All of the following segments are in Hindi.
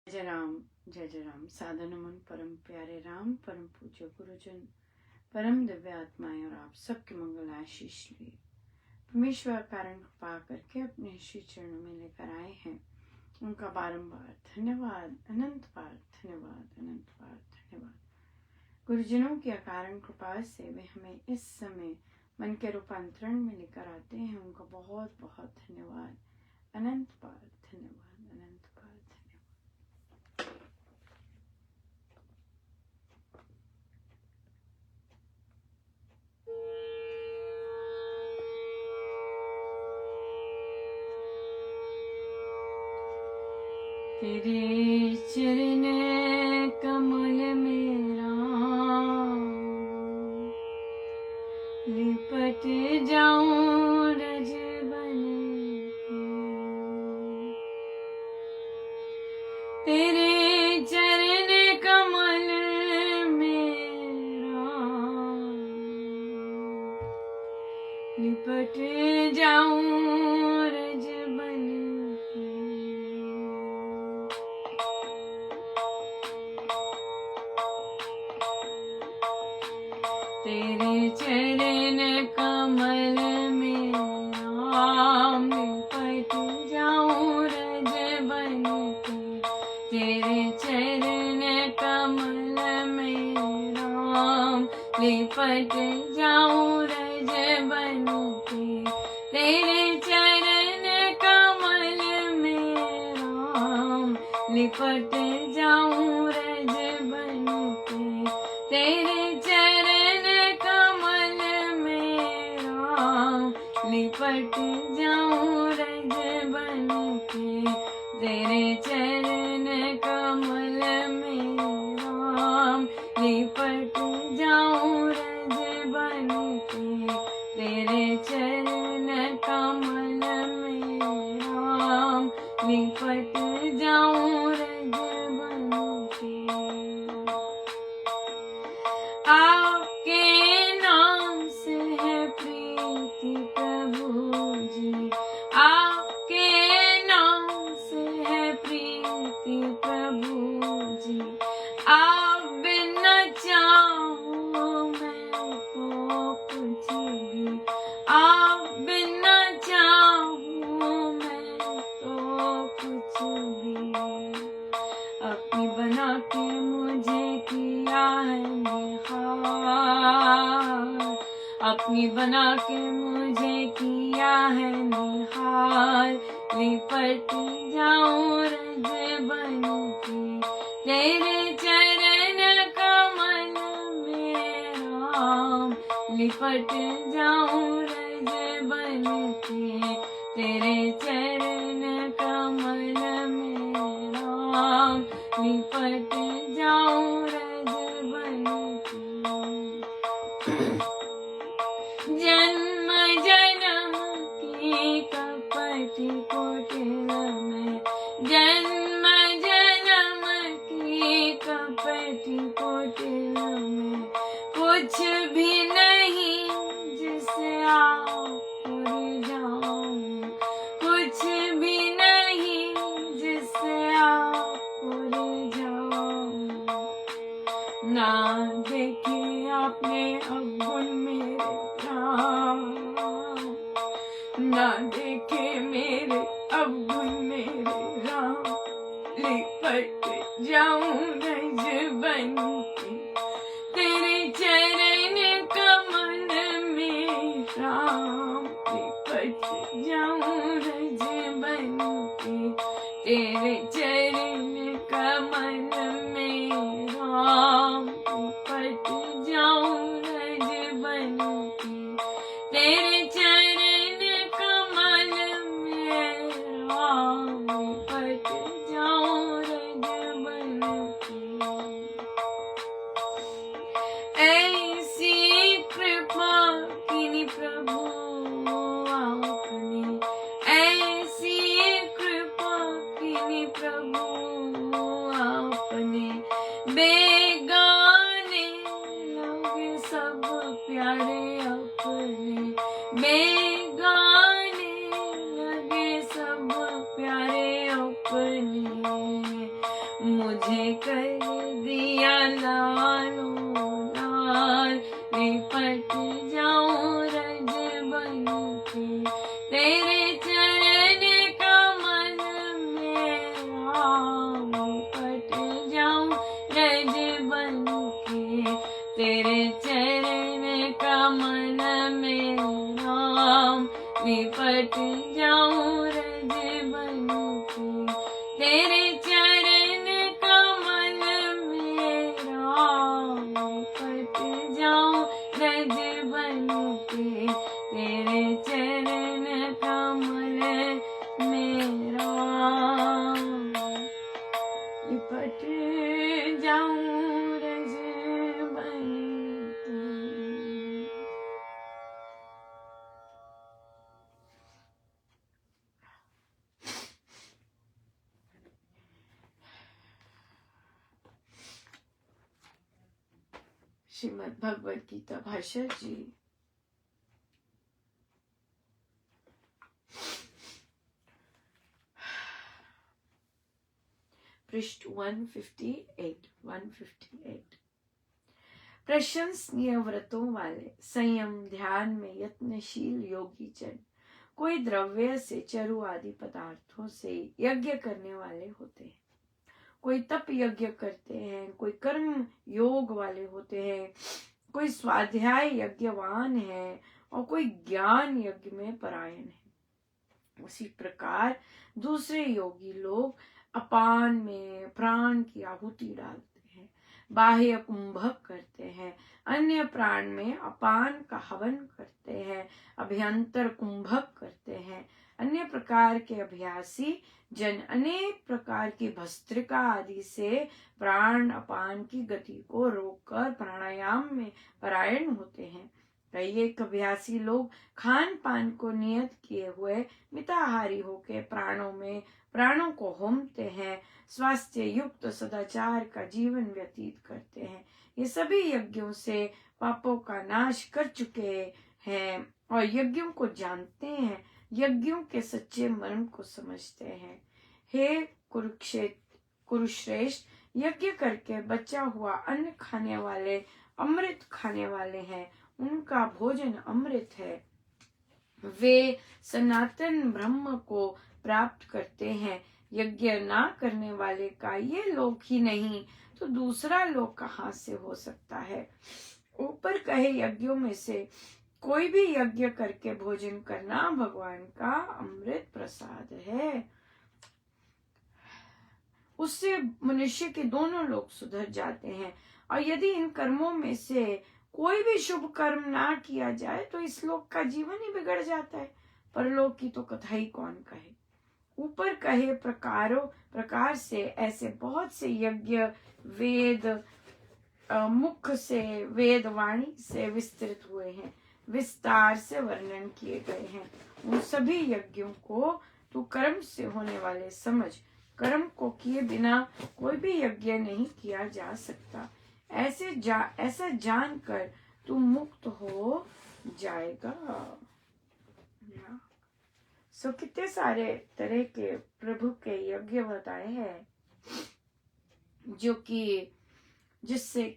जय राम। साधनमन परम प्यारे राम, परम पूज्य गुरुजन, परम दिव्य आत्माएं और आप सबके मंगल आशीष लिए परमेश्वर कारण कृपा करके अपने श्री चरणों में लेकर आए हैं। उनका बारंबार धन्यवाद, अनंत बार धन्यवाद, अनंत बार धन्यवाद। गुरुजनों की अकारण कृपा से वे हमें इस समय मन के रूपांतरण में लेकर आते हैं। उनका बहुत बहुत धन्यवाद, अनंत बार धन्यवाद, अनंत बार धन्यवाद। तेरे चरण कमल मेरा लिपट जाऊं रज बन के। तेरे चरण कमल मेरा लिपट जाऊं रज बन के। तेरे चरण कमल में राम लिपट जाऊं रज बन के। तेरे चरण कमल में राम लिपट जाऊं रज बन के। तेरे चरण कमल में राम लिपट जाऊं रज बन के। तेरे चरण कमल में राम लिपट जाऊं रज बन के। तेरे चरण कमल में राम लिपट जाऊं रज बन के। तेरे चरण कमल में राम लिपट जाऊं रज बन के। आपके नाम से है प्रीति प्रभु जी, आपके नाम से है प्रीति प्रभु जी। आप बिना चाहूं मैं तो कुछ भी, आप बिना चाहूं मैं तो कुछ भी। अपनी बना के मुझे किया है निहार, अपनी बना के मुझे किया है निहार। लिपट जाऊं रज बन के। तेरे चरण कमल में राम लिपट जाऊं रज बन के। तेरे चरण कमल में राम लिपट जाऊं रज बन के। जन्म जन्म की कपटी कुटिल में, जन्म जन्म की कपटी कुटिल में कुछ भी नहीं जिसे आप भूल जाऊं, कुछ भी नहीं जिसे आप भूल जाऊं। ना देखे आपने अवगुण मेरे राम, ना देखे मेरे अवगुण मेरे राम। लिपट जाऊं रज बन के। तेरे चरण कमल में राम लिपट जाऊं रज बन के। तेरे चरण कमल में राम लिपट जाऊं रज बन के। तेरे चरण कमल में राम लिपट जाऊं रज बन के। मुझे कर दिया लालो लाल, लिपट जाऊं रज बन के तेरे चरण कमल में राम, लिपट जाऊं रज बन के तेरे चरण कमल में राम, लिपट जाऊं रज बन के तेरे चरण कमल में राम, लिपट जाऊं रज बन के तेरे चरण कमल में राम, लिपट जाऊं रज बन के। श्रीमद् भगवद गीता भाष्य जी। पृष्ठ 158। प्रशंसनीय व्रतों वाले संयम ध्यान में यत्नशील योगी जन कोई द्रव्य से चरु आदि पदार्थों से यज्ञ करने वाले होते हैं, कोई तप यज्ञ करते हैं, कोई कर्म योग वाले होते हैं, कोई स्वाध्याय यज्ञवान है और कोई ज्ञान यज्ञ में परायण है। उसी प्रकार दूसरे योगी लोग अपान में प्राण की आहुति डालते हैं, बाह्य कुंभक करते हैं, अन्य प्राण में अपान का हवन करते हैं, अभ्यंतर कुंभक करते हैं। अन्य प्रकार के अभ्यासी जन अनेक प्रकार की भस्त्रिका आदि से प्राण अपान की गति को रोककर प्राणायाम में परायण होते हैं। कई एक अभ्यासी लोग खान पान को नियत किए हुए मिताहारी होकर प्राणों को होमते हैं, स्वास्थ्य युक्त सदाचार का जीवन व्यतीत करते हैं। ये सभी यज्ञों से पापों का नाश कर चुके हैं और यज्ञों को जानते हैं, यज्ञों के सच्चे मर्म को समझते हैं। हे कुरुश्रेष्ठ, यज्ञ करके बचा हुआ अन्न खाने वाले अमृत खाने वाले हैं, उनका भोजन अमृत है। वे सनातन ब्रह्म को प्राप्त करते हैं। यज्ञ ना करने वाले का ये लोक ही नहीं तो दूसरा लोक कहाँ से हो सकता है। ऊपर कहे यज्ञों में से कोई भी यज्ञ करके भोजन करना भगवान का अमृत प्रसाद है। उससे मनुष्य के दोनों लोग सुधर जाते हैं, और यदि इन कर्मों में से कोई भी शुभ कर्म ना किया जाए तो इस लोक का जीवन ही बिगड़ जाता है, परलोक की तो कथा ही कौन कहे। ऊपर कहे प्रकार से ऐसे बहुत से यज्ञ वेद मुख से वेद वाणी से विस्तृत हुए हैं, विस्तार से वर्णन किए गए हैं। उन सभी यज्ञों को तू कर्म से होने वाले समझ। कर्म को किए बिना कोई भी यज्ञ नहीं किया जा सकता। ऐसा जानकर तू मुक्त हो जाएगा। सो कितने सारे तरह के प्रभु के यज्ञ बताए हैं, जो कि जिससे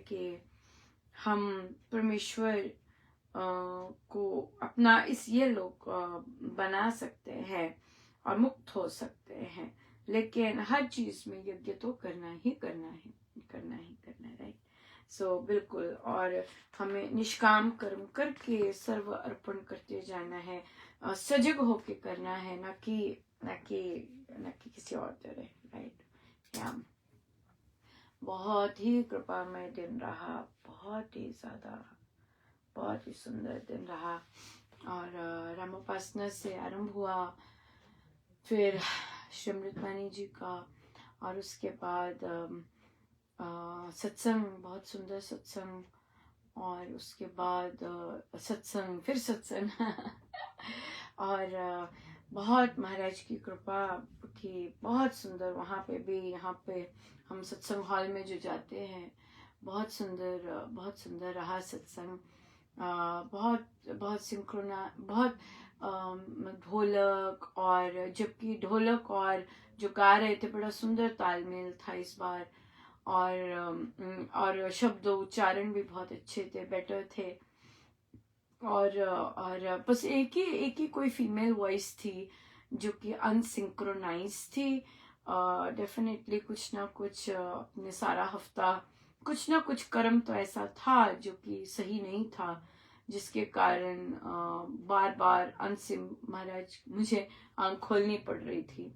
कि हम परमेश्वर को अपना इस ये लोग बना सकते हैं और मुक्त हो सकते हैं। लेकिन हर चीज में यज्ञ तो करना है राइट। सो बिल्कुल, और हमें निष्काम कर्म करके सर्व अर्पण करते जाना है, सजग होके करना है, न कि किसी और तरह, राइट। या बहुत ही कृपामय दिन रहा, बहुत ही ज्यादा, बहुत ही सुंदर दिन रहा। और रामोपासना से आरंभ हुआ, फिर श्रीमृतवाणी जी का, और उसके बाद सत्संग, बहुत सुंदर सत्संग, और उसके बाद सत्संग, फिर सत्संग और बहुत महाराज की कृपा की, बहुत सुंदर। वहाँ पे भी, यहाँ पे हम सत्संग हॉल में जो जाते हैं, बहुत सुंदर रहा सत्संग। बहुत सिंक्रोना, बहुत ढोलक, और जबकि ढोलक और जो गा रहे थे बड़ा सुंदर तालमेल था इस बार, और शब्द उच्चारण भी बहुत अच्छे थे, बेटर थे। और बस एक ही कोई फीमेल वॉइस थी जो कि अनसिंक्रोनाइज थी। डेफिनेटली कुछ ना कुछ अपने सारा हफ्ता कुछ ना कुछ कर्म तो ऐसा था जो कि सही नहीं था, जिसके कारण बार बार अंसिम महाराज मुझे आंख खोलनी पड़ रही थी।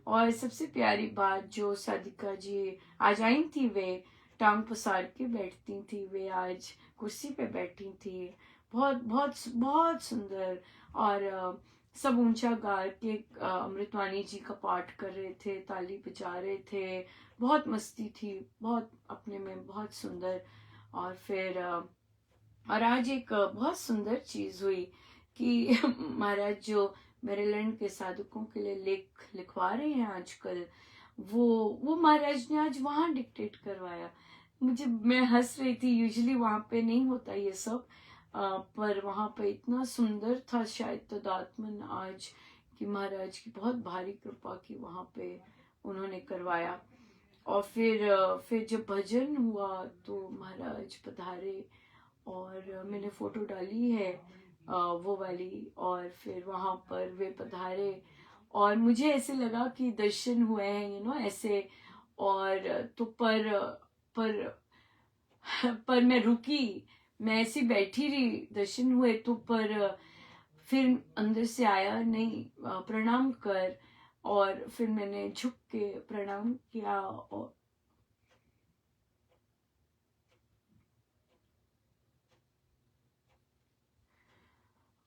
और सबसे प्यारी बात जो साधिका जी आज आई थी, वे टांग पसार के बैठती थी, वे आज कुर्सी पे बैठी थी, बहुत बहुत बहुत सुंदर। और सब ऊंचा गा के अमृतवाणी जी का पाठ कर रहे थे, ताली बजा रहे थे, बहुत मस्ती थी, बहुत अपने में बहुत सुंदर। और फिर और आज एक बहुत सुंदर चीज हुई कि महाराज जो मेरीलैंड के साधकों के लिए लेख लिखवा रहे हैं आजकल, वो महाराज ने आज वहां डिक्टेट करवाया। मैं हंस रही थी, यूजुअली वहां पे नहीं होता ये सब, पर वहां पे इतना सुंदर था शायद तदात्मन आज कि महाराज की बहुत भारी कृपा की वहां पे उन्होंने करवाया। और फिर जब भजन हुआ तो महाराज पधारे, और मैंने फोटो डाली है वो वाली, और फिर वहां पर वे पधारे और मुझे ऐसे लगा कि दर्शन हुए हैं ऐसे। और तो पर मैं रुकी, मैं ऐसी बैठी रही, दर्शन हुए तो पर फिर अंदर से आया नहीं प्रणाम कर, और फिर मैंने झुक के प्रणाम किया।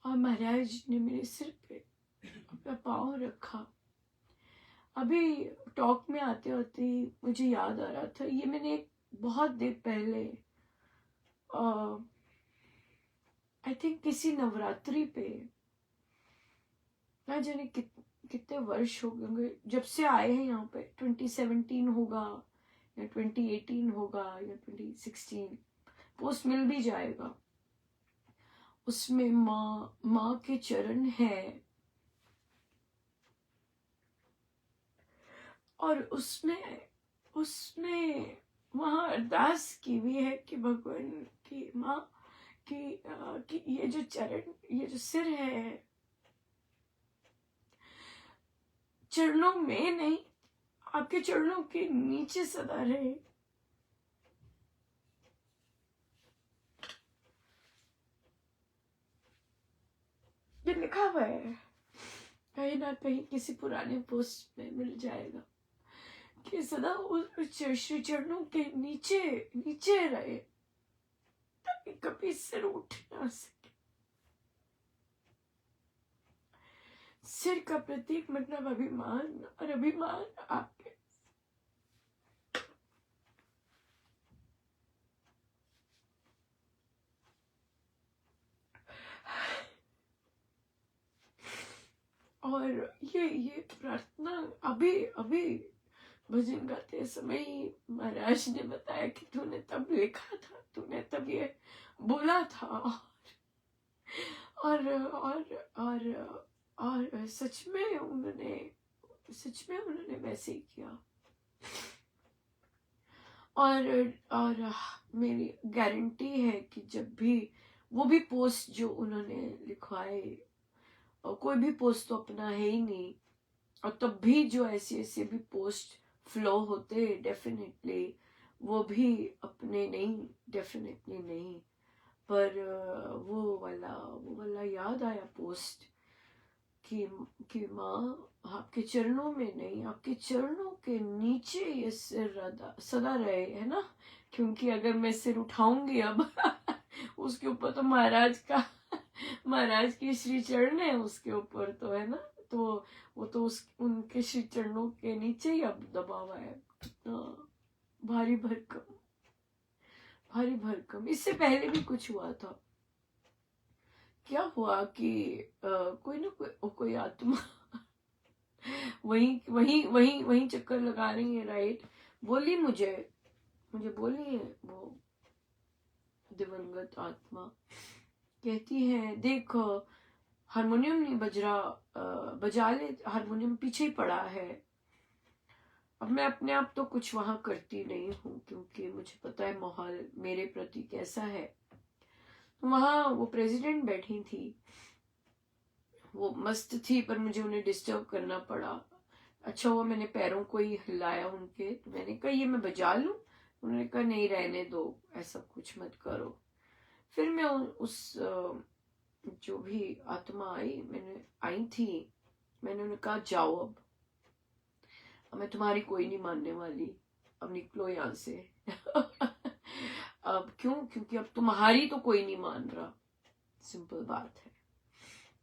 और महाराज ने मेरे सिर पे अपना पाँव रखा। अभी टॉक में आते आते मुझे याद आ रहा था, ये मैंने बहुत देर पहले आई थिंक किसी नवरात्रि पे, ना जाने कितने वर्ष हो गए जब से आए हैं यहाँ पे, 2017 होगा या 2018 होगा या 2016, पोस्ट मिल भी जाएगा। उसमें माँ के चरण है, और उसने वहां अरदास की हुई है कि भगवान की माँ कि ये जो चरण, ये जो सिर है, चरणों में नहीं, आपके चरणों के नीचे सदा रहे। ये लिखा हुआ है, कहीं ना कहीं किसी पुराने पोस्ट में मिल जाएगा कि सदा उस श्री चरणों के नीचे नीचे रहे, ताकि कभी सिर उठ ना सके। सिर का प्रतीक मतलब अभिमान, और अभिमान आपके और ये प्रार्थना अभी अभी भजन गाते समय ही महाराज ने बताया कि तूने तब लिखा था, तूने तब ये बोला था। और सच में उन्होंने वैसे ही किया। और मेरी गारंटी है कि जब भी वो भी पोस्ट जो उन्होंने लिखवाए, और कोई भी पोस्ट तो अपना है ही नहीं, और तब भी जो ऐसे भी पोस्ट फ्लो होते, डेफिनेटली वो भी अपने नहीं, डेफिनेटली नहीं। पर वो वाला याद आया पोस्ट कि माँ आपके चरणों में नहीं, आपके चरणों के नीचे ये सिर सदा रहे, है ना। क्योंकि अगर मैं सिर उठाऊंगी अब उसके ऊपर तो महाराज की श्री चरण है उसके ऊपर, तो है ना, तो वो तो उनके श्री चरणों के नीचे ही अब दबा हुआ है। भारी भरकम। इससे पहले भी कुछ हुआ था। क्या हुआ कि कोई ना कोई आत्मा वही चक्कर लगा रही है, राइट। मुझे बोली है वो दिवंगत आत्मा, कहती है देख हारमोनियम नहीं बज रहा, बजा ले, हारमोनियम पीछे ही पड़ा है। अब मैं अपने आप तो कुछ वहां करती नहीं हूँ, क्योंकि मुझे पता है माहौल मेरे प्रति कैसा है। वहां वो प्रेसिडेंट बैठी थी, वो मस्त थी, पर मुझे उन्हें डिस्टर्ब करना पड़ा। अच्छा हुआ मैंने पैरों को ही हिलाया उनके, तो मैंने कहा ये मैं बजा लूं। उन्होंने कहा नहीं रहने दो, ऐसा कुछ मत करो। फिर मैं उस जो भी आत्मा आई थी, मैंने उन्हें कहा जाओ, अब मैं तुम्हारी कोई नहीं मानने वाली, अब निकलो यहाँ से। अब क्यों? क्योंकि अब तुम्हारी तो कोई नहीं मान रहा, सिंपल बात है,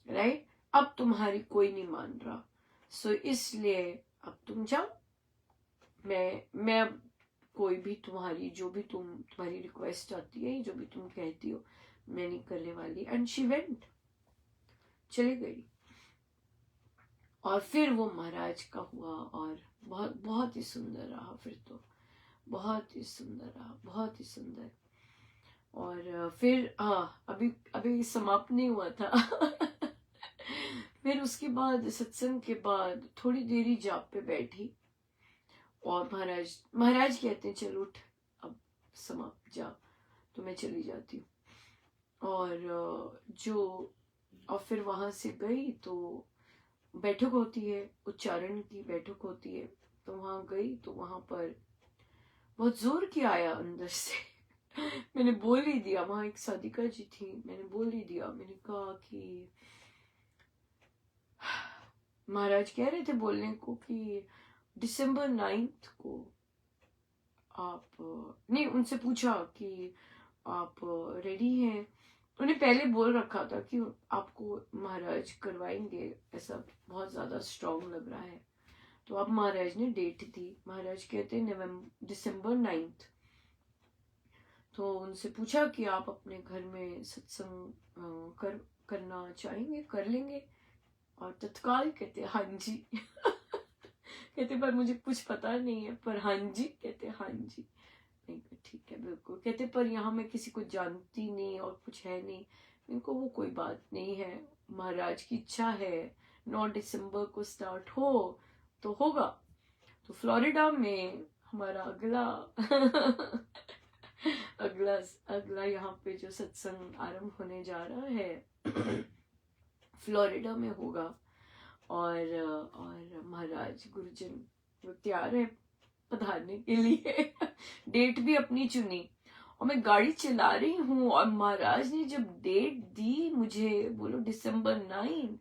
राइट? अब तुम्हारी कोई नहीं मान रहा, सो इसलिए अब तुम जाओ। मैं अब कोई भी तुम्हारी जो भी तुम्हारी रिक्वेस्ट आती है, जो भी तुम कहती हो, मैं नहीं करने वाली। एंड शी वेंट, चली गई। और फिर वो महाराज का हुआ, और बहुत बहुत ही सुंदर रहा। फिर तो बहुत ही सुंदर रहा, बहुत ही सुंदर। और फिर अभी अभी समाप्त नहीं हुआ था। फिर उसके बाद सत्संग के बाद थोड़ी देरी जाप पे बैठी, और महाराज कहते हैं चल उठ, अब समाप्त जा। तो मैं चली जाती हूँ। और फिर वहां से गई तो बैठक होती है, उच्चारण की बैठक होती है। तो वहां गई तो वहां पर बहुत जोर किया आया अंदर से। मैंने बोल ही दिया, वहां एक साधिका जी थी, मैंने बोल ही दिया, मैंने कहा कि महाराज कह रहे थे बोलने को कि दिसंबर 9 को आप नहीं, उनसे पूछा कि आप रेडी हैं। उन्हें पहले बोल रखा था कि आपको महाराज करवाएंगे, ऐसा बहुत ज्यादा स्ट्रांग लग रहा है। तो अब महाराज ने डेट दी, महाराज कहते हैं दिसंबर 9। तो उनसे पूछा कि आप अपने घर में सत्संग करना चाहेंगे, कर लेंगे? और तत्काल कहते हाँ जी। कहते पर मुझे कुछ पता नहीं है, पर हाँ जी, कहते हाँ जी। नहीं ठीक है बिल्कुल। कहते पर यहाँ मैं किसी को जानती नहीं और कुछ है नहीं। इनको वो कोई बात नहीं है, महाराज की इच्छा है 9 दिसंबर को स्टार्ट हो तो होगा। तो फ्लोरिडा में हमारा अगला अगला यहाँ पे जो सत्संग आरंभ होने जा रहा है फ्लोरिडा में होगा। और महाराज गुरुजन वो तैयार है पधारने के लिए। डेट भी अपनी चुनी, और मैं गाड़ी चला रही हूँ, और महाराज ने जब डेट दी मुझे, बोलो दिसंबर 9,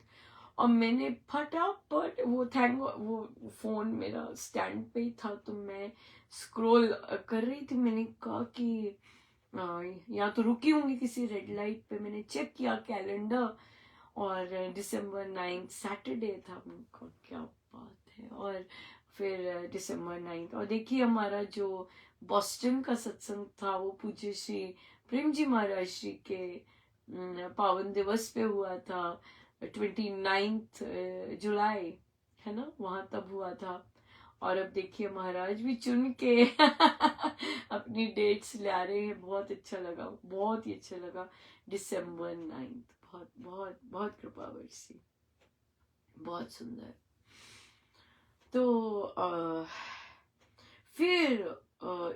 और मैंने फटाफट वो फोन मेरा स्टैंड पे ही था, तो मैं स्क्रॉल कर रही थी। मैंने कहा कि या तो रुकी होंगी किसी रेड लाइट पे। मैंने चेक किया कैलेंडर, और दिसंबर 9 सैटरडे था। क्या बात है। और फिर दिसंबर 9, और देखिए हमारा जो बॉस्टन का सत्संग था वो पूज्य श्री प्रेम जी महाराज श्री के पावन दिवस पे हुआ था, 29 जुलाई, है ना, वहां तब हुआ था। और अब देखिए महाराज भी चुन के अपनी डेट्स ला रहे हैं। बहुत अच्छा लगा, बहुत ही अच्छा लगा। दिसंबर 9, बहुत बहुत बहुत कृपा वर्षी, बहुत सुंदर। तो फिर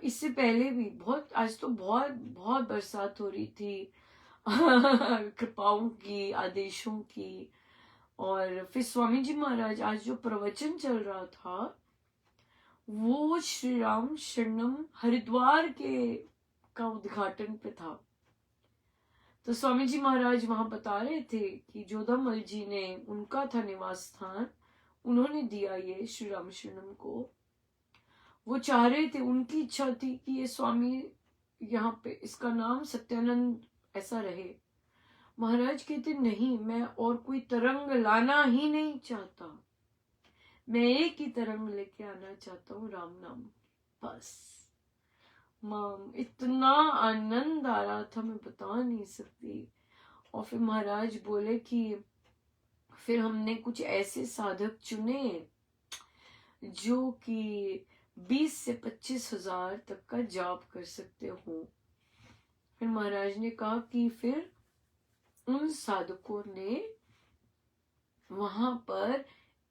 इससे पहले भी बहुत, आज तो बहुत बहुत बरसात हो रही थी कृपाओं की, आदेशों की। और फिर स्वामी जी महाराज आज जो प्रवचन चल रहा था वो श्री राम शरणम हरिद्वार के का उद्घाटन पे था। तो स्वामी जी महाराज वहां बता रहे थे कि जोधामल जी ने, उनका था निवास स्थान, उन्होंने दिया ये श्री राम शरणम को। वो चाह रहे थे, उनकी इच्छा थी कि ये स्वामी यहाँ पे इसका नाम सत्यानंद ऐसा रहे। महाराज कहते नहीं, मैं और कोई तरंग लाना ही नहीं चाहता, मैं एक ही तरंग लेके आना चाहता हूँ, राम नाम, बस। माम इतना आनंद आ रहा था, मैं बता नहीं सकती। और फिर महाराज बोले कि फिर हमने कुछ ऐसे साधक चुने जो कि 20 से 25 हजार तक का जाप कर सकते हो। फिर महाराज ने कहा कि फिर उन साधकों ने वहां पर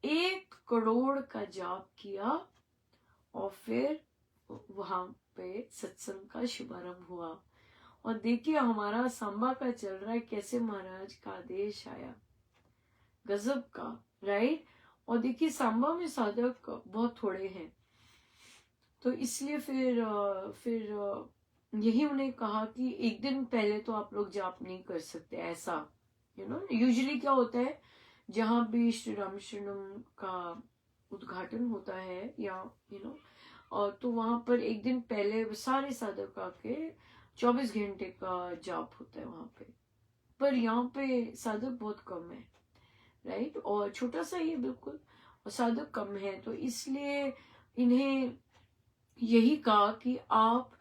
1 करोड़ का जाप किया, और फिर वहां पे सत्संग का शुभारंभ हुआ। और देखिए हमारा सांबा का चल रहा है, कैसे महाराज का आदेश आया, गजब का, राइट। और देखिए सांबा में साधक बहुत थोड़े हैं, तो इसलिए फिर यही उन्हें कहा कि एक दिन पहले तो आप लोग जाप नहीं कर सकते, ऐसा यूजुअली क्या होता है, जहां भी श्री राम शरणम का उद्घाटन होता है या और तो वहां पर एक दिन पहले सारे साधक आके 24 घंटे का जाप होता है वहां पे। पर यहाँ पे साधक बहुत कम है, राइट, और छोटा सा ही है बिल्कुल, और साधक कम है, तो इसलिए इन्हें यही कहा कि आप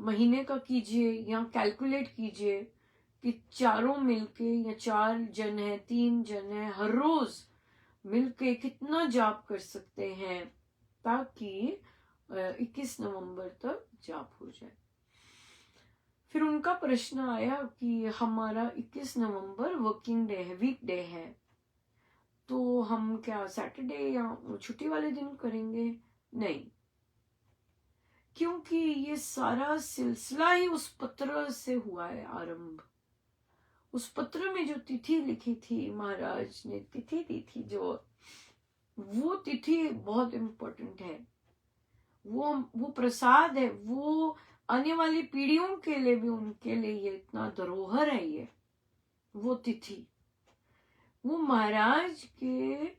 महीने का कीजिए या कैलकुलेट कीजिए कि चारों मिलके, या 4 जन है, 3 जन है, हर रोज मिलके कितना जाप कर सकते हैं, ताकि 21 नवंबर तक जाप हो जाए। फिर उनका प्रश्न आया कि हमारा 21 नवंबर वर्किंग डे है, वीक डे है, तो हम क्या सैटरडे या छुट्टी वाले दिन करेंगे? नहीं, क्योंकि ये सारा सिलसिला ही उस पत्र से हुआ है आरंभ। उस पत्र में जो तिथि लिखी थी, महाराज ने तिथि दी थी, जो वो तिथि बहुत इम्पोर्टेंट है, वो प्रसाद है, वो आने वाली पीढ़ियों के लिए भी, उनके लिए ये इतना धरोहर है, ये वो तिथि, वो महाराज के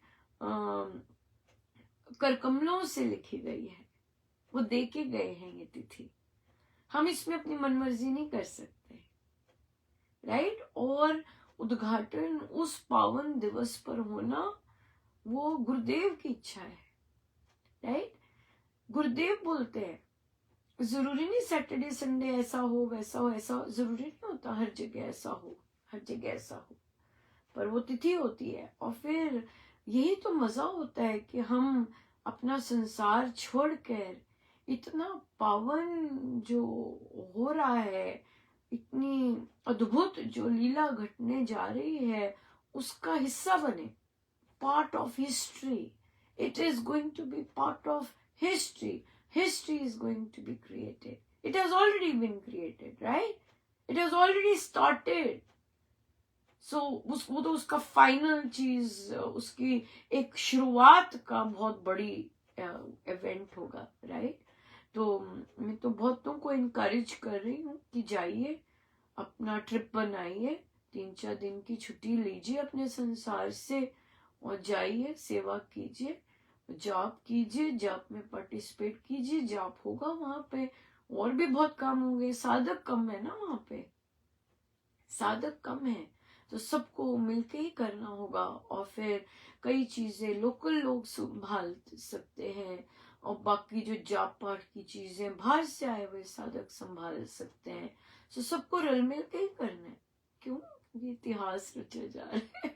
करकमलों से लिखी गई है, वो देके गए हैं ये तिथि। हम इसमें अपनी मनमर्जी नहीं कर सकते, राइट। और उद्घाटन उस पावन दिवस पर होना वो गुरुदेव की इच्छा है, राइट। गुरुदेव बोलते हैं जरूरी नहीं सैटरडे संडे ऐसा हो वैसा हो, ऐसा जरूरी नहीं होता हर जगह ऐसा हो, हर जगह ऐसा हो, पर वो तिथि होती है। और फिर यही तो मजा होता है कि हम अपना संसार छोड़कर इतना पावन जो हो रहा है, इतनी अद्भुत जो लीला घटने जा रही है, उसका हिस्सा बने, part of history. It is going to be part of history. History is going to be created. It has already been created, right? It has already started. So वो तो उसका फाइनल चीज, उसकी एक शुरुआत का बहुत बड़ी इवेंट होगा, राइट। तो मैं तो बहुतों को इनकरेज कर रही हूँ कि जाइए, अपना ट्रिप बनाइए, 3-4 दिन की छुट्टी लीजिए अपने संसार से और जाइए, सेवा कीजिए, जाप कीजिए, जाप में पार्टिसिपेट कीजिए, जाप होगा वहां पे, और भी बहुत काम होंगे। साधक कम है ना वहां पे, साधक कम है, तो सबको मिलके ही करना होगा। और फिर कई चीजें लोकल लोग संभाल सकते हैं, और बाकी जो जाप पाठ की चीजें बाहर से आए हुए साधक संभाल सकते हैं। तो सबको रल मिल के ही करना है। क्यों? ये इतिहास रचा जा रहा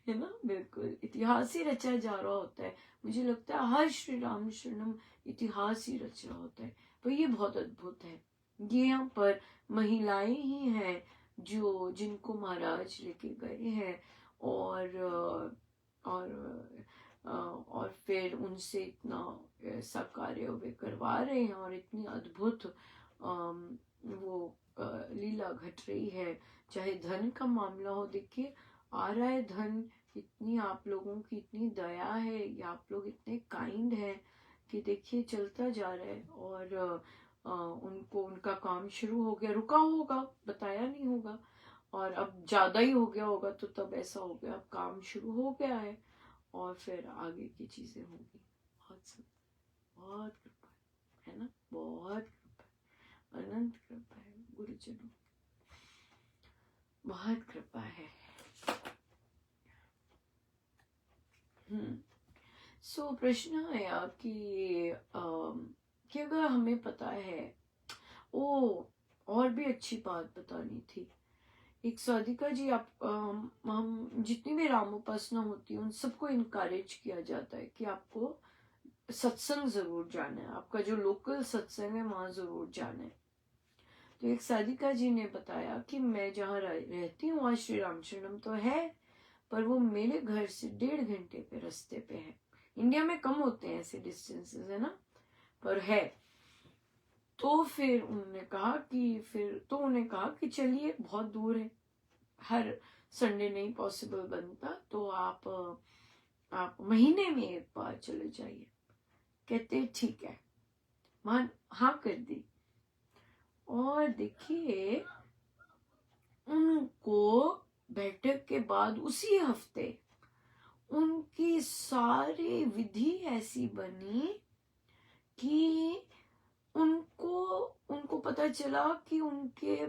है ना, बिल्कुल इतिहास ही रचा जा रहा होता है। मुझे लगता है हर श्री राम शरणम इतिहास ही रच रहा होता है। पर ये बहुत अद्भुत है, ये यहाँ पर महिलाएं ही हैं जिनको महाराज लेके गए हैं, और फिर उनसे इतना ऐसा कार्य वे करवा रहे हैं, और इतनी अद्भुत वो लीला घट रही है। चाहे धन का मामला हो, देखिए आ रहा है धन, इतनी आप लोगों की इतनी दया है, या आप लोग इतने काइंड हैं कि देखिए चलता जा रहा है। और उनको उनका काम शुरू हो गया, रुका होगा, बताया नहीं होगा, और अब ज्यादा ही हो गया होगा, तो तब ऐसा हो गया, अब काम शुरू हो गया है, और फिर आगे की चीजें होंगी। बहुत कृपा है ना, बहुत कृपा, अनंत कृपा है गुरुजनों, बहुत कृपा है। सो प्रश्न आया कि अगर हमें पता है, और भी अच्छी बात बतानी थी। एक साधिका जी, आप हम जितनी भी रामोपासना होती है, उन सबको इनकरेज किया जाता है कि आपको सत्संग जरूर जाना है, आपका जो लोकल सत्संग है वहां जरूर जाना है। तो एक साधिका जी ने बताया कि मैं जहाँ रहती हूँ वहां श्री राम शरणम तो है, पर वो मेरे घर से 1.5 घंटे पे रास्ते पे है, इंडिया में कम होते हैं ऐसे डिस्टेंसेस, है ना, पर है। तो फिर उन्होंने कहा कि चलिए बहुत दूर है, हर संडे नहीं पॉसिबल बनता, तो आप महीने में एक बार चले जाइए। कहते ठीक है, हाँ कर दी। और देखिए उनको बैठक के बाद उसी हफ्ते उनकी सारी विधि ऐसी बनी कि उनको पता चला कि उनके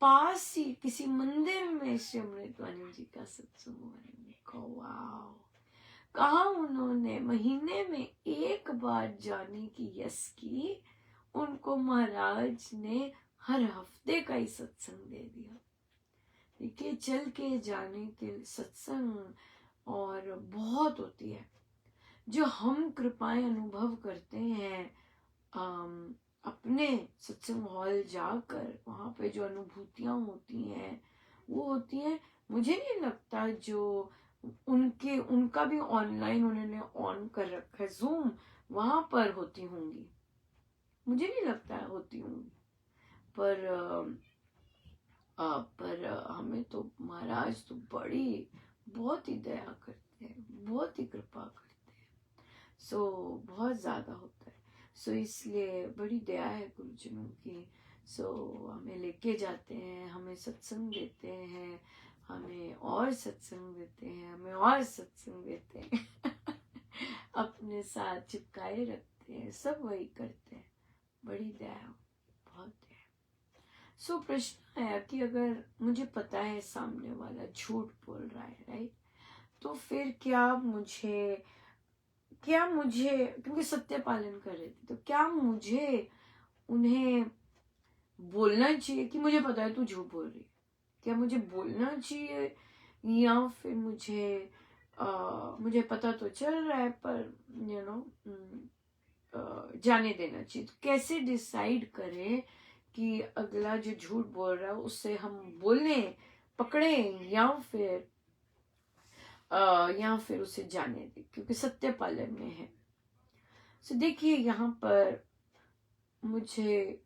पास ही किसी मंदिर में श्री अमृतवाणी जी का सत्संग हो रहा है। देखो वाह, कहा उन्होंने महीने में एक बार जाने की यस की, उनको महाराज ने हर हफ्ते का ही सत्संग दे दिया। देखिए चल के जाने के सत्संग और बहुत होती है। जो हम कृपाएं अनुभव करते हैं अपने सत्संग हॉल जाकर, वहां पे जो अनुभूतियां होती हैं वो होती हैं, मुझे नहीं लगता जो उनका भी ऑनलाइन उन्होंने ऑन कर रखा है जूम, वहां पर होती होंगी, मुझे नहीं लगता है होती होंगी। पर हमें तो महाराज तो बहुत ही दया करते हैं, बहुत ही कृपा करते हैं। सो बहुत ज्यादा होता है। सो इसलिए बड़ी दया है गुरुजनों की। सो हमें लेके जाते हैं, हमें सत्संग देते हैं, हमें और सत्संग देते हैं, हमें और सत्संग देते हैं अपने साथ चिपकाए रखते हैं, सब वही करते हैं। बड़ी दया, बहुत दया। सो प्रश्न आया कि अगर मुझे पता है सामने वाला झूठ बोल रहा है, राइट, तो फिर क्या मुझे क्योंकि सत्य पालन कर रहे थे, तो क्या मुझे उन्हें बोलना चाहिए कि मुझे पता है तू झूठ बोल रही है? क्या मुझे बोलना चाहिए, या फिर मुझे पता तो चल रहा है पर जाने देना चाहिए? तो कैसे डिसाइड करें कि अगला जो झूठ बोल रहा है उससे हम बोलने पकड़े या फिर उसे जाने दें, क्योंकि सत्य पालन में है। तो देखिए यहाँ पर मुझे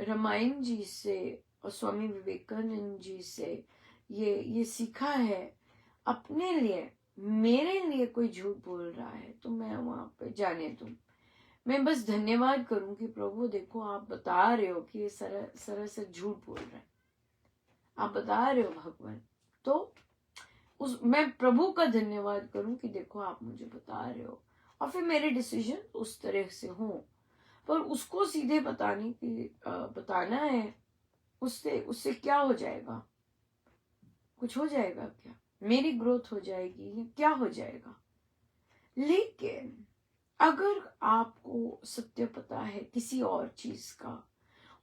रामायण जी से और स्वामी विवेकानंद जी से ये सीखा है, अपने लिए मेरे लिए कोई झूठ बोल रहा है तो मैं वहां पे जाने दूं, मैं बस धन्यवाद करूं कि प्रभु देखो आप बता रहे हो कि ये सरासर झूठ बोल रहा है, आप बता रहे हो भगवान, तो मैं प्रभु का धन्यवाद करूं कि देखो आप मुझे बता रहे हो, और फिर मेरे डिसीजन उस तरह से हो। पर उसको सीधे बताना है, उससे क्या हो जाएगा? कुछ हो जाएगा क्या? मेरी ग्रोथ हो जाएगी या क्या हो जाएगा? लेकिन अगर आपको सत्य पता है किसी और चीज का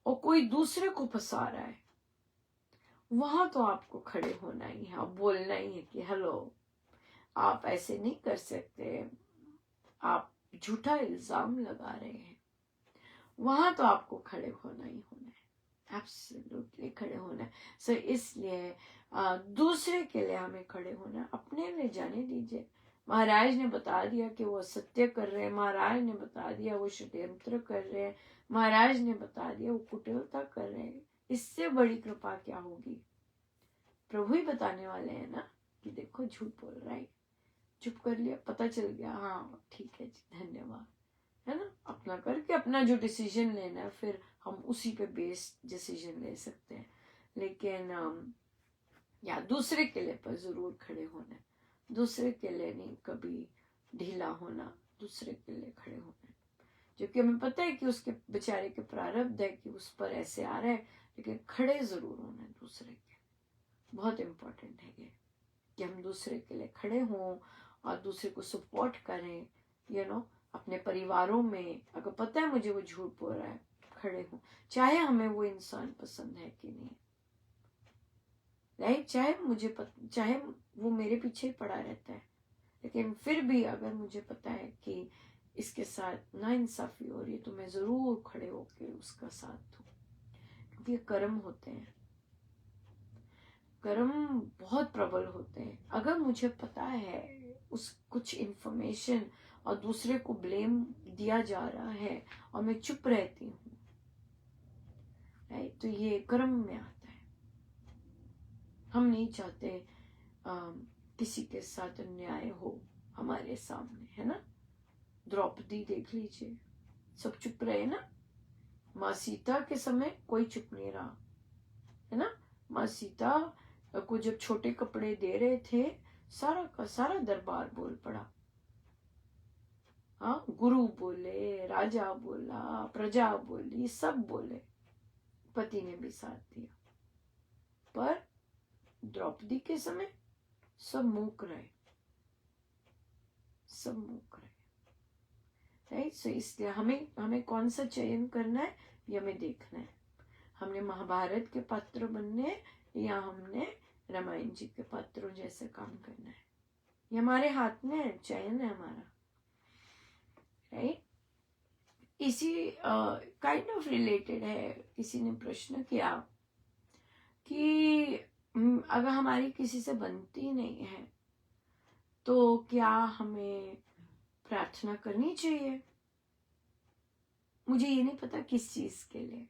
और कोई दूसरे को फंसा रहा है, वहां तो आपको खड़े होना ही है, बोलना ही है कि हेलो आप ऐसे नहीं कर सकते, आप झूठा इल्जाम लगा रहे हैं। वहां तो आपको खड़े होना ही होना है, एब्सोल्युटली खड़े होना है। सो इसलिए दूसरे के लिए हमें खड़े होना है, अपने लिए जाने दीजिए। महाराज ने बता दिया कि वो सत्य कर रहे हैं, महाराज ने बता दिया वो षड्यंत्र कर रहे हैं, महाराज ने बता दिया वो कुटिलता कर रहे हैं, इससे बड़ी कृपा क्या होगी? प्रभु ही बताने वाले हैं ना कि देखो झूठ बोल रहा है, चुप कर लिया, पता चल गया, हाँ ठीक है जी धन्यवाद, है ना, अपना करके अपना जो डिसीजन लेना है फिर हम उसी पे बेस्ड डिसीजन ले सकते हैं। लेकिन या दूसरे किले पर जरूर खड़े होना है, दूसरे किले नहीं कभी ढीला होना, दूसरे किले खड़े होना है, जो कि हमें पता है कि उसके बेचारे के प्रारब्ध है कि उस पर ऐसे आ रहा है, लेकिन खड़े जरूर होना है दूसरे के। बहुत इंपॉर्टेंट है ये कि हम दूसरे के लिए खड़े हों और दूसरे को सपोर्ट करें, अपने परिवारों में अगर पता है मुझे वो झूठ बोल रहा है, खड़े हों, चाहे हमें वो इंसान पसंद है कि नहीं, राइट, चाहे वो मेरे पीछे ही पड़ा रहता है, लेकिन फिर भी अगर मुझे पता है कि इसके साथ नाइंसाफी हो रही है तो मैं जरूर खड़े होकर उसका साथ दूं, क्योंकि कर्म होते हैं, कर्म बहुत प्रबल होते हैं। अगर मुझे पता है उस कुछ इंफॉर्मेशन और दूसरे को ब्लेम दिया जा रहा है और मैं चुप रहती हूँ, राइट? तो ये कर्म में आता है। हम नहीं चाहते किसी के साथ अन्याय हो हमारे सामने, है ना? द्रौपदी देख लीजिए, सब चुप रहे ना। माँ सीता के समय कोई चुप नहीं रहा, है ना? माँ सीता को जब छोटे कपड़े दे रहे थे, सारा का सारा दरबार बोल पड़ा। हाँ, गुरु बोले, राजा बोला, प्रजा बोली, सब बोले, पति ने भी साथ दिया। पर द्रौपदी के समय सब मूक रहे, सब मूक रहे, राइट? सो इसलिए हमें कौन सा चयन करना है, ये हमें देखना है। हमने महाभारत के पात्र बनने हैं या हमने रामायण जी के पात्रों जैसे काम करना है, ये हमारे हाथ में है, चयन है हमारा, राइट? इसी काइंड ऑफ रिलेटेड है। किसी ने प्रश्न किया कि अगर हमारी किसी से बनती नहीं है तो क्या हमें प्रार्थना करनी चाहिए? मुझे ये नहीं पता किस चीज के लिए,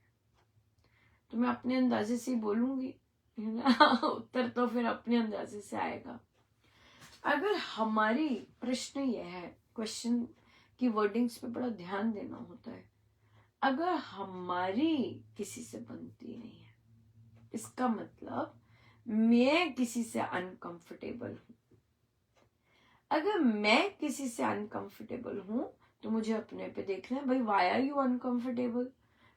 तो मैं अपने अंदाजे से बोलूंगी, है ना? उत्तर तो फिर अपने अंदाजे से आएगा। अगर हमारी प्रश्न यह है, क्वेश्चन की वर्डिंग्स पे बड़ा ध्यान देना होता है। अगर हमारी किसी से बनती नहीं है, इसका मतलब मैं किसी से अनकंफर्टेबल हूं। अगर मैं किसी से अनकंफर्टेबल हूं तो मुझे अपने पे देखना है, भाई वाई आर यू अनकंफर्टेबल?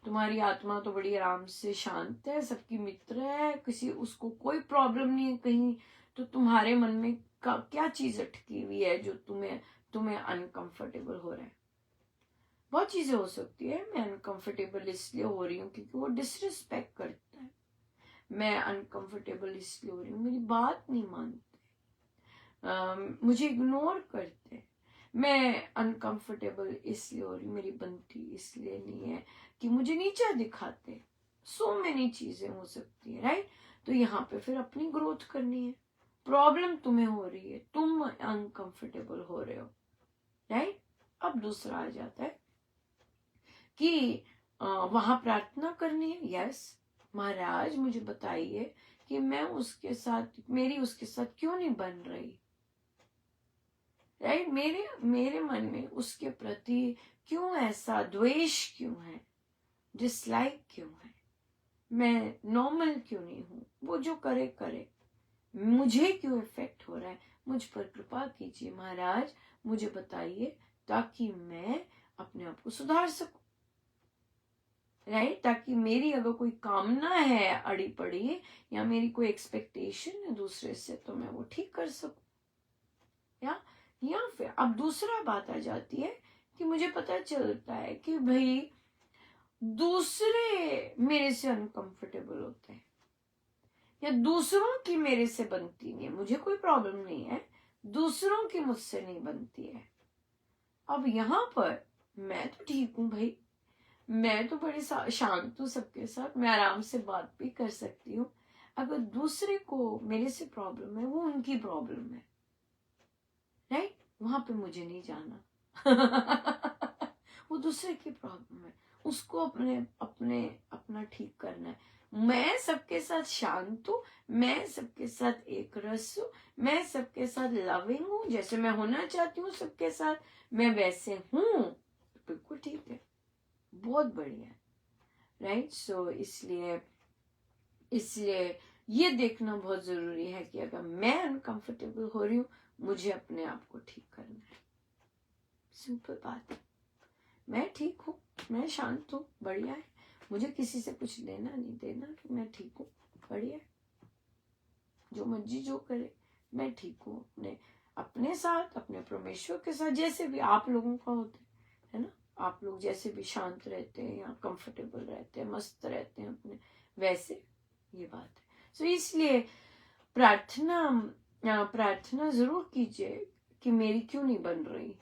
तुम्हारी आत्मा तो बड़ी आराम से शांत है, सबकी मित्र है, किसी उसको कोई प्रॉब्लम नहीं है कहीं, तो तुम्हारे मन में क्या चीज अटकी हुई है जो तुम्हें अनकंफर्टेबल हो रहा है? बहुत चीजें हो सकती है। मैं अनकंफर्टेबल इसलिए हो रही हूँ क्योंकि वो डिसरिस्पेक्ट करता है, मैं अनकंफर्टेबल इसलिए हो रही हूँ मेरी बात नहीं मानते, मुझे इग्नोर करते, मैं अनकंफर्टेबल इसलिए हो रही हूँ, मेरी बनती इसलिए नहीं है कि मुझे नीचा दिखाते। सो मेनी चीजें हो सकती है, राइट? तो यहाँ पे फिर अपनी ग्रोथ करनी है। प्रॉब्लम तुम्हें हो रही है, तुम अनकंफर्टेबल हो रहे हो, राइट? अब दूसरा आ जाता है कि वहां प्रार्थना करनी है। यस, महाराज मुझे बताइए कि मैं उसके साथ, मेरी उसके साथ क्यों नहीं बन रही, राइट? मेरे मन में उसके प्रति क्यों ऐसा द्वेष क्यों है, डिसलाइक क्यों है, मैं नॉर्मल क्यों नहीं हूं? वो जो करे करे, मुझे क्यों इफेक्ट हो रहा है? मुझ पर कृपा कीजिए महाराज, मुझे बताइए ताकि मैं अपने आप को सुधार सकूं, राइट? ताकि मेरी अगर कोई कामना है अड़ी पड़ी या मेरी कोई एक्सपेक्टेशन है दूसरे से, तो मैं वो ठीक कर सकूं। या फिर अब दूसरा बात आ जाती है कि मुझे पता चलता है कि भाई दूसरे मेरे से अनकंफर्टेबल होते हैं या दूसरों की मेरे से बनती नहीं है, मुझे कोई प्रॉब्लम नहीं है, दूसरों की मुझसे नहीं बनती है। अब यहाँ पर मैं तो ठीक हूं भाई, मैं तो बड़ी शांत हूं सबके साथ, मैं आराम से बात भी कर सकती हूँ। अगर दूसरे को मेरे से प्रॉब्लम है, वो उनकी प्रॉब्लम है, राइट? वहां पे मुझे नहीं जाना। वो दूसरे की प्रॉब्लम है, उसको अपना ठीक करना है। मैं सबके साथ शांत हूँ, मैं सबके साथ एक रस हूँ, मैं सबके साथ लविंग हूँ, जैसे मैं होना चाहती हूँ सबके साथ मैं वैसे हूँ, बिल्कुल ठीक है, बहुत बढ़िया है, राइट? सो इसलिए ये देखना बहुत जरूरी है कि अगर मैं अनकंफर्टेबल हो रही हूँ, मुझे अपने आप को ठीक करना है। सिंपल बात है, मैं ठीक हूँ, मैं शांत हूँ, बढ़िया है, मुझे किसी से कुछ लेना नहीं देना, कि मैं ठीक हूँ, बढ़िया है, जो मर्जी जो करे, मैं ठीक हूँ अपने साथ, अपने परमेश्वर के साथ, जैसे भी आप लोगों का होता है ना? आप लोग जैसे भी शांत रहते हैं या कंफर्टेबल रहते हैं, मस्त रहते हैं अपने, वैसे ये बात है। सो इसलिए प्रार्थना जरूर कीजिए कि मेरी क्यों नहीं बन रही,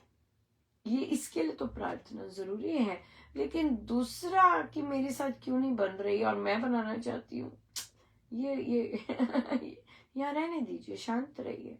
ये इसके लिए तो प्रार्थना जरूरी है। लेकिन दूसरा कि मेरे साथ क्यों नहीं बन रही और मैं बनाना चाहती हूँ, ये यहाँ रहने दीजिए, शांत रहिए।